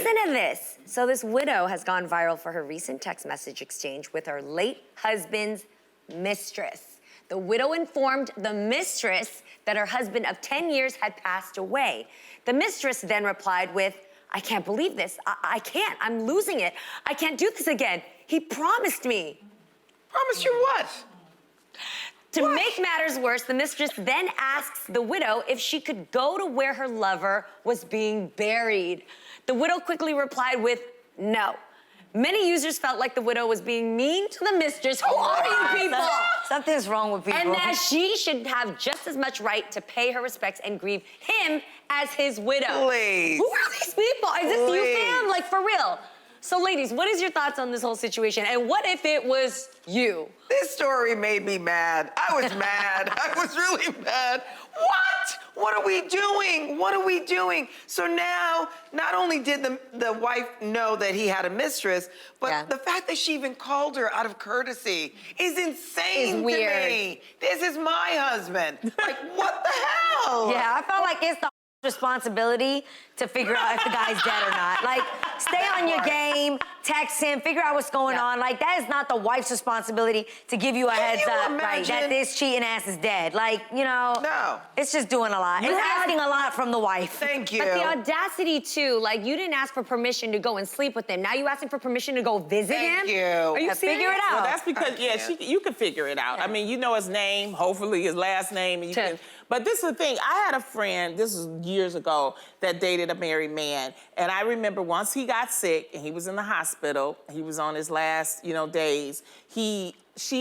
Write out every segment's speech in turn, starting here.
Listen to this. So this widow has gone viral for her recent text message exchange with her late husband's mistress. The widow informed the mistress that her husband of 10 years had passed away. The mistress then replied with, I can't believe this. I can't. I'm losing it. I can't do this again. He promised me. Promised you what? To make matters worse, the mistress then asks the widow if she could go to where her lover was being buried. The widow quickly replied with, no. Many users felt like the widow was being mean to the mistress. Who are you people? Something's wrong with people. And that she should have just as much right to pay her respects and grieve him as his widow. Please. Who are these people? Is this you, fam? Like, for real. So, ladies, what is your thoughts on this whole situation? And what if it was you? This story made me mad. I was mad. I was really mad. What? What are we doing? What are we doing? So now, not only did the wife know that he had a mistress, but the fact that she even called her out of courtesy is insane to me. This is my husband. Like, what the hell? Yeah, I felt like it's the responsibility to figure out if the guy's dead or not. Like, stay on your game, text him, figure out what's going on. Like, that is not the wife's responsibility to give you a heads up, right, that this cheating ass is dead. Like, you know, it's just doing a lot. It's asking a lot from the wife. Thank you. But the audacity, too, like, you didn't ask for permission to go and sleep with him. Now you asking for permission to go visit him? Thank you. Are you serious? Figure it out. Well, that's because, you can figure it out. I mean, you know his name, hopefully his last name. And you can, but this is the thing. I had a friend, this was years ago, that dated a married man. And I remember once he got sick and he was in the hospital, he was on his last, days, she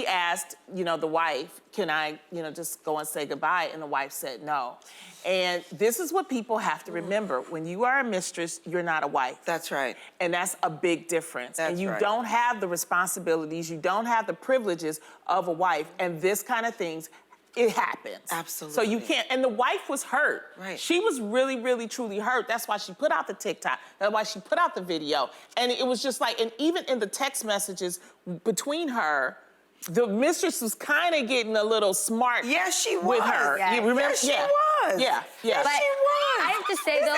asked, the wife, can I, just go and say goodbye? And the wife said no. And this is what people have to remember. When you are a mistress, you're not a wife. That's right. And that's a big difference. That's and you right. don't have the responsibilities, you don't have the privileges of a wife. And this kind of things, it happens. Absolutely. So you can't, and the wife was hurt. Right. She was really, really, truly hurt. That's why she put out the TikTok. That's why she put out the video. And it was just like, and even in the text messages between her, the mistress was kind of getting a little smart. Yes, she was. With her. Yeah. You remember? Yes, she was. Yeah, yeah. But she was. I have to say, though,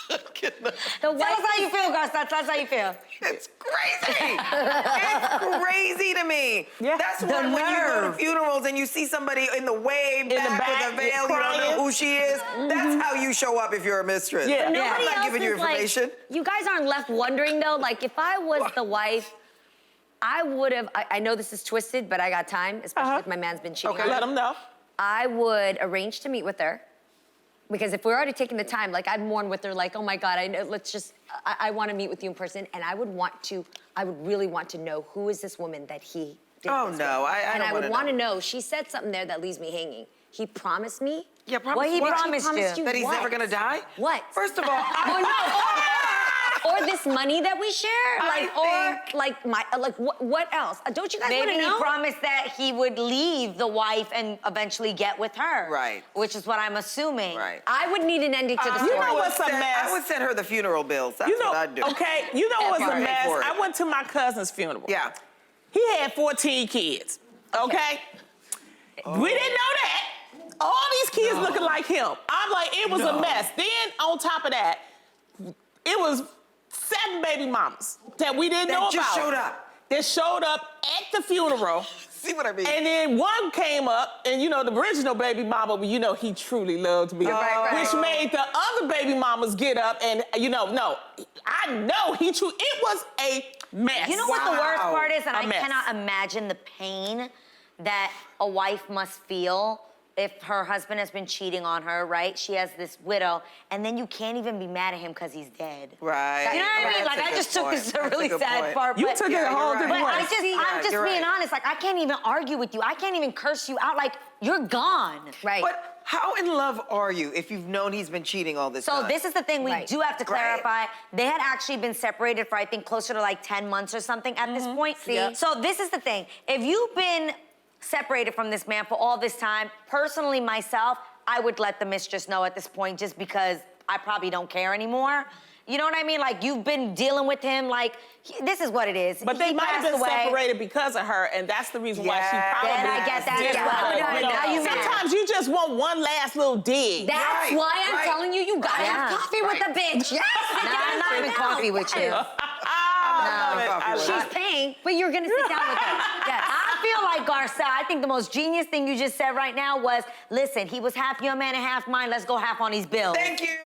the wife... Tell us how you feel, girl. Tell us how you feel. It's crazy. It's crazy to me. Yeah. That's why when you go to funerals and you see somebody in the way back with a veil, you don't know who she is. That's how you show up if you're a mistress. Yeah. I'm not giving you information. Like, you guys aren't left wondering, though, like, if I was the wife, I would have, I know this is twisted, but I got time, especially if my man's been cheating on me. Let him know. I would arrange to meet with her. Because if we're already taking the time, like, I'd mourn with her, like, oh my God, I want to meet with you in person. And I would really want to know, who is this woman that he did Oh, this no, with? I don't would want to know. She said something there that leaves me hanging. He promised me. Yeah, promise What he what? promised you? That he's what? never gonna die? What? First of all, Well, no. Or this money that we share, what else? Don't you guys want Maybe to he know? promised that he would leave the wife and eventually get with her. Right. Which is what I'm assuming. Right. I would need an ending to the story. You know what's a mess? I would send her the funeral bills. That's what I'd do. Okay, you know what's a Pay mess? for it. I went to my cousin's funeral. Yeah. He had 14 kids, okay? We didn't know that. All these kids looking like him. I'm like, it was a mess. Then, on top of that, it was 7 baby mamas that we didn't know about. That just showed up. That showed up at the funeral. See what I mean? And then one came up, and the original baby mama, he truly loved me. Which made the other baby mamas get up and, no, I know it was a mess. You know what the worst part is? And A I mess. cannot imagine the pain that a wife must feel if her husband has been cheating on her, right? She has this widow, and then you can't even be mad at him because he's dead. Right. You know what I mean? Like, I just took this to a really sad part. You but, took it a whole different But way. I'm just being honest. Like, I can't even argue with you. I can't even curse you out. Like, you're gone. Right. But how in love are you if you've known he's been cheating all this time? So this is the thing we do have to clarify. They had actually been separated for, I think, closer to like 10 months or something at this point. So this is the thing. If you've been separated from this man for all this time, personally myself, I would let the mistress know at this point just because I probably don't care anymore. You know what I mean? Like, you've been dealing with him, like, this is what it is. But they might have been separated because of her, and that's the reason why she probably Then I get that as well. Now you sometimes you just want one last little dig. That's why I'm telling you, you gotta have coffee with the bitch. Yes! having coffee with you. She's paying, but you're gonna sit down with her. Yes. I feel like Garcelle, I think the most genius thing you just said right now was, listen, he was half your man and half mine. Let's go half on these bills. Thank you.